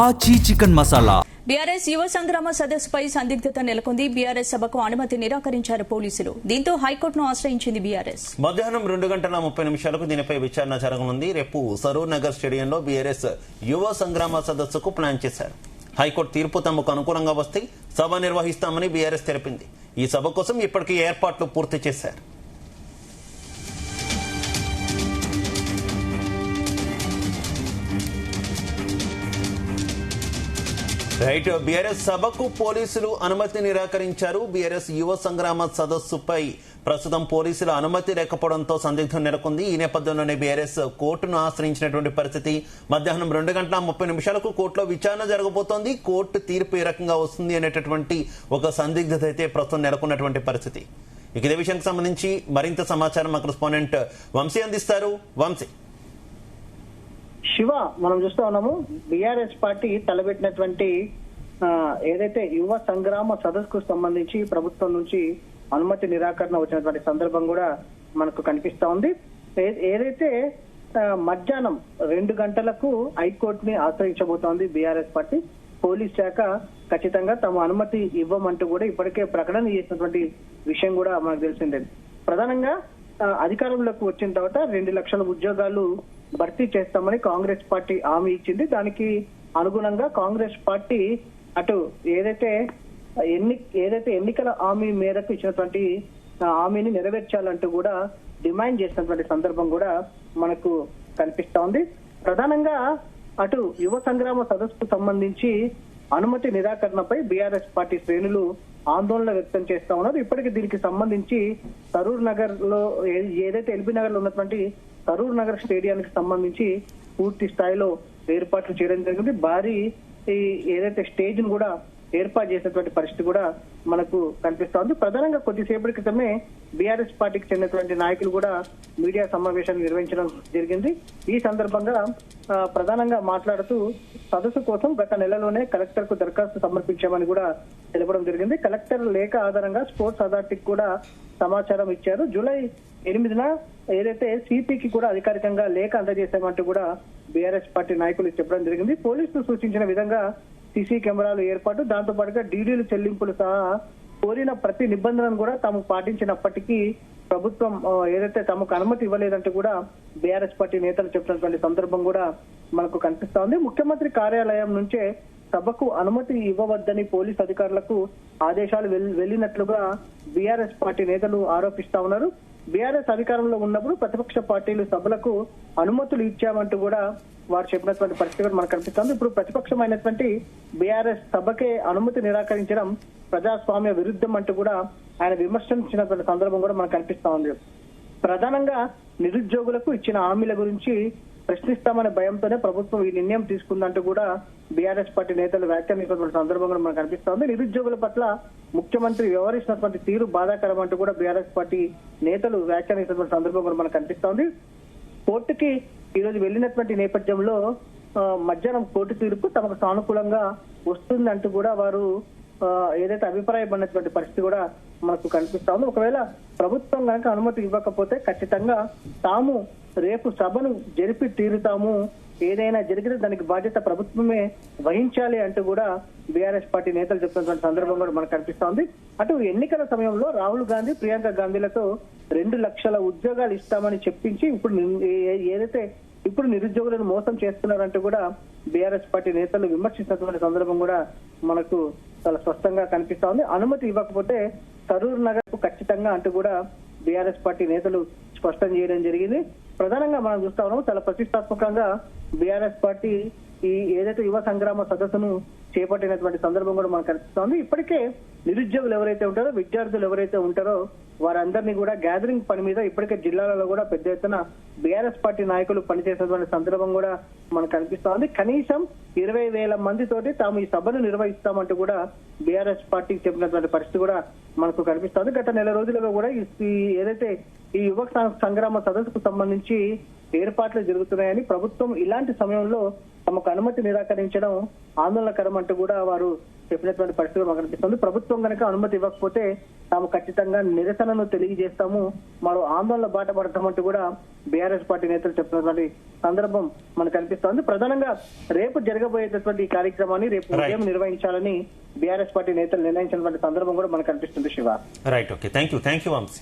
ఆచి chicken masala. BRS యువ సంగ్రామ సదస్సుపై సందిగ్ధత నెలకొంది. బీఆర్ఎస్ సభకు అనుమతి నిరాకరించారు పోలీసులు. దీంతో హైకోర్టును ఆశ్రయించింది బీఆర్ఎస్. మధ్యాహ్నం 2:30 దీనిపై విచారణ జరగనుంది. రేపు సరూర్ నగర్ స్టేడియంలో బీఆర్ఎస్ యువ సంగ్రామ సదస్సుకు ప్లాన్ చేశారు. హైకోర్టు తీర్పు తమకు అనుకూలంగా వస్తే సభ నిర్వహిస్తామని బీఆర్ఎస్ తెలిపింది. ఈ సభ కోసం ఇప్పటికీ ఏర్పాట్లు పూర్తి చేశారు. రైట్, బీఆర్ఎస్ సభకు పోలీసులు అనుమతి నిరాకరించారు. బీఆర్ఎస్ యువ సంగ్రామ సదస్సుపై ప్రస్తుతం పోలీసుల అనుమతి లేకపోవడంతో సందిగ్ధం నెలకొంది. ఈ నేపథ్యంలోనే బీఆర్ఎస్ కోర్టును ఆశ్రయించినటువంటి పరిస్థితి. మధ్యాహ్నం 2:30 కోర్టులో విచారణ జరగబోతోంది. కోర్టు తీర్పు ఏ రకంగా వస్తుంది అనేటటువంటి ఒక సందిగ్ధత అయితే ప్రస్తుతం నెలకొన్నటువంటి పరిస్థితి. ఇక ఇదే విషయానికి సంబంధించి మరింత సమాచారం మా కరెస్పాండెంట్ వంశీ అందిస్తారు. వంశీ, శివ, మనం చూస్తూ ఉన్నాము బీఆర్ఎస్ పార్టీ తలబెట్టినటువంటి ఏదైతే యువ సంగ్రామ సదస్సుకు సంబంధించి ప్రభుత్వం నుంచి అనుమతి నిరాకరణ వచ్చినటువంటి సందర్భం కూడా మనకు కనిపిస్తా ఉంది. ఏదైతే మధ్యాహ్నం 2 గంటలకు హైకోర్టుని ఆశ్రయించబోతోంది బీఆర్ఎస్ పార్టీ. పోలీస్ శాఖ ఖచ్చితంగా తమ అనుమతి ఇవ్వమంటూ కూడా ఇప్పటికే ప్రకటన చేసినటువంటి విషయం కూడా మనకు తెలిసిందే. ప్రధానంగా అధికారంలోకి వచ్చిన తర్వాత 2 లక్షల ఉద్యోగాలు భర్తీ చేస్తామని కాంగ్రెస్ పార్టీ హామీ ఇచ్చింది. దానికి అనుగుణంగా కాంగ్రెస్ పార్టీ అటు ఏదైతే ఎన్నికల హామీ మేరకు ఇచ్చినటువంటి హామీని నెరవేర్చాలంటూ కూడా డిమాండ్ చేసినటువంటి సందర్భం కూడా మనకు కనిపిస్తా ఉంది. ప్రధానంగా అటు యువ సంగ్రామ సదస్సుకు సంబంధించి అనుమతి నిరాకరణపై బీఆర్ఎస్ పార్టీ శ్రేణులు ఆందోళన వ్యక్తం చేస్తా ఉన్నారు. ఇప్పటికీ దీనికి సంబంధించి సరూర్ నగర్ లో ఏదైతే ఎల్బీ నగర్ లో ఉన్నటువంటి సరూర్ నగర్ స్టేడియానికి సంబంధించి పూర్తి స్థాయిలో ఏర్పాట్లు చేయడం జరిగింది. భారీ ఏదైతే స్టేజ్ ను కూడా ఏర్పాటు చేసినటువంటి పరిస్థితి కూడా మనకు కనిపిస్తా ఉంది. ప్రధానంగా కొద్దిసేపటి క్రితమే బీఆర్ఎస్ పార్టీకి చెందినటువంటి నాయకులు కూడా మీడియా సమావేశాన్ని నిర్వహించడం జరిగింది. ఈ సందర్భంగా ప్రధానంగా మాట్లాడుతూ సదస్సు కోసం గత నెలలోనే కలెక్టర్ కు దరఖాస్తు సమర్పించామని కూడా తెలపడం జరిగింది. కలెక్టర్ లేఖ ఆధారంగా స్పోర్ట్స్ అథారిటీకి కూడా సమాచారం ఇచ్చారు. జూలై 8న ఏదైతే సిపికి కూడా అధికారికంగా లేఖ అందజేశామంటూ కూడా బీఆర్ఎస్ పార్టీ నాయకులు చెప్పడం జరిగింది. పోలీసులు సూచించిన విధంగా సీసీ కెమెరాలు ఏర్పాటు, దాంతో పాటుగా డీడీలు చెల్లింపులు సహా కోరిన ప్రతి నిబంధనను కూడా తాము పాటించినప్పటికీ ప్రభుత్వం ఏదైతే తమకు అనుమతి ఇవ్వలేదంటూ కూడా బీఆర్ఎస్ పార్టీ నేతలు చెప్పినటువంటి సందర్భం కూడా మనకు కనిపిస్తా ఉంది. ముఖ్యమంత్రి కార్యాలయం నుంచే సభకు అనుమతి ఇవ్వవద్దని పోలీస్ అధికారులకు ఆదేశాలు వెళ్లినట్లుగా బీఆర్ఎస్ పార్టీ నేతలు ఆరోపిస్తా ఉన్నారు. బీఆర్ఎస్ అధికారంలో ఉన్నప్పుడు ప్రతిపక్ష పార్టీలు సభలకు అనుమతులు ఇచ్చామంటూ కూడా వారు చెప్పినటువంటి పరిస్థితి మనకు కనిపిస్తుంది. ఇప్పుడు ప్రతిపక్షమైనటువంటి బీఆర్ఎస్ సభకే అనుమతి నిరాకరించడం ప్రజాస్వామ్య విరుద్ధం అంటూ కూడా ఆయన విమర్శించినటువంటి సందర్భం కూడా మనకు కనిపిస్తా ఉంది. ప్రధానంగా నిరుద్యోగులకు ఇచ్చిన హామీల గురించి ప్రశ్నిస్తామనే భయంతోనే ప్రభుత్వం ఈ నిర్ణయం తీసుకుందంటూ కూడా బీఆర్ఎస్ పార్టీ నేతలు వ్యాఖ్యానించినటువంటి సందర్భం కూడా మనకు కనిపిస్తా ఉంది. నిరుద్యోగుల పట్ల ముఖ్యమంత్రి వ్యవహరిస్తున్నటువంటి తీరు బాధాకరం అంటూ కూడా బీఆర్ఎస్ పార్టీ నేతలు వ్యాఖ్యానించినటువంటి సందర్భం కూడా మనకు కనిపిస్తా ఉంది. కోర్టుకి ఈ రోజు వెళ్లినటువంటి నేపథ్యంలో మధ్యాహ్నం కోర్టు తీర్పు తమకు సానుకూలంగా వస్తుందంటూ కూడా వారు ఏదైతే అభిప్రాయపడినటువంటి పరిస్థితి కూడా మనకు కనిపిస్తా ఉంది. ఒకవేళ ప్రభుత్వం కనుక అనుమతి ఇవ్వకపోతే ఖచ్చితంగా తాము రేపు సభను జరిపి తీరుతాము, ఏదైనా జరిగితే దానికి బాధ్యత ప్రభుత్వమే వహించాలి అంటూ కూడా బీఆర్ఎస్ పార్టీ నేతలు చెప్తున్నటువంటి సందర్భం కూడా మనకు కనిపిస్తా ఉంది. అటు ఎన్నికల సమయంలో రాహుల్ గాంధీ, ప్రియాంక గాంధీలతో 2 లక్షల ఉద్యోగాలు ఇస్తామని చెప్పించి ఇప్పుడు నిరుద్యోగులను మోసం చేస్తున్నారంటూ కూడా బీఆర్ఎస్ పార్టీ నేతలు విమర్శిస్తున్నటువంటి సందర్భం కూడా మనకు చాలా స్పష్టంగా కనిపిస్తా ఉంది. అనుమతి ఇవ్వకపోతే సరూర్ నగర్ కు ఖచ్చితంగా అంటూ కూడా బీఆర్ఎస్ పార్టీ నేతలు స్పష్టం చేయడం జరిగింది. ప్రధానంగా మనం చూస్తా ఉన్నాము చాలా ప్రతిష్టాత్మకంగా బీఆర్ఎస్ పార్టీ ఈ ఏదైతే యువ సంగ్రామ సదస్సును చేపట్టినటువంటి సందర్భం కూడా మనకు కనిపిస్తోంది. ఇప్పటికే నిరుద్యోగులు ఎవరైతే ఉంటారో, విద్యార్థులు ఎవరైతే ఉంటారో వారందరినీ కూడా గ్యాదరింగ్ పని మీద ఇప్పటికే జిల్లాలలో కూడా పెద్ద ఎత్తున బీఆర్ఎస్ పార్టీ నాయకులు పనిచేసినటువంటి సందర్భం కూడా మనకు కనిపిస్తోంది. కనీసం 20,000 మందితోటి తాము ఈ సభను నిర్వహిస్తామంటూ కూడా బీఆర్ఎస్ పార్టీకి చెప్పినటువంటి పరిస్థితి కూడా మనకు కనిపిస్తోంది. గత నెల రోజులుగా కూడా ఏదైతే ఈ యువ సంగ్రామ సదస్సుకు సంబంధించి ఏర్పాట్లు జరుగుతున్నాయని, ప్రభుత్వం ఇలాంటి సమయంలో తమకు అనుమతి నిరాకరించడం ఆందోళనకరం అంటూ కూడా వారు చెప్పినటువంటి పరిస్థితి మనకు కనిపిస్తుంది. ప్రభుత్వం కనుక అనుమతి ఇవ్వకపోతే తాము ఖచ్చితంగా నిరసనను తెలియజేస్తాము, మరో ఆందోళన బాట పడతామంటూ కూడా బీఆర్ఎస్ పార్టీ నేతలు చెప్తున్నటువంటి సందర్భం మనకు కనిపిస్తోంది. ప్రధానంగా రేపు జరగబోయేటటువంటి ఈ కార్యక్రమాన్ని రేపు ఉదయం నిర్వహించాలని బీఆర్ఎస్ పార్టీ నేతలు నిర్ణయించినటువంటి సందర్భం కూడా మనకు కనిపిస్తుంది. Shiva, right, okay, thank you Vamsi.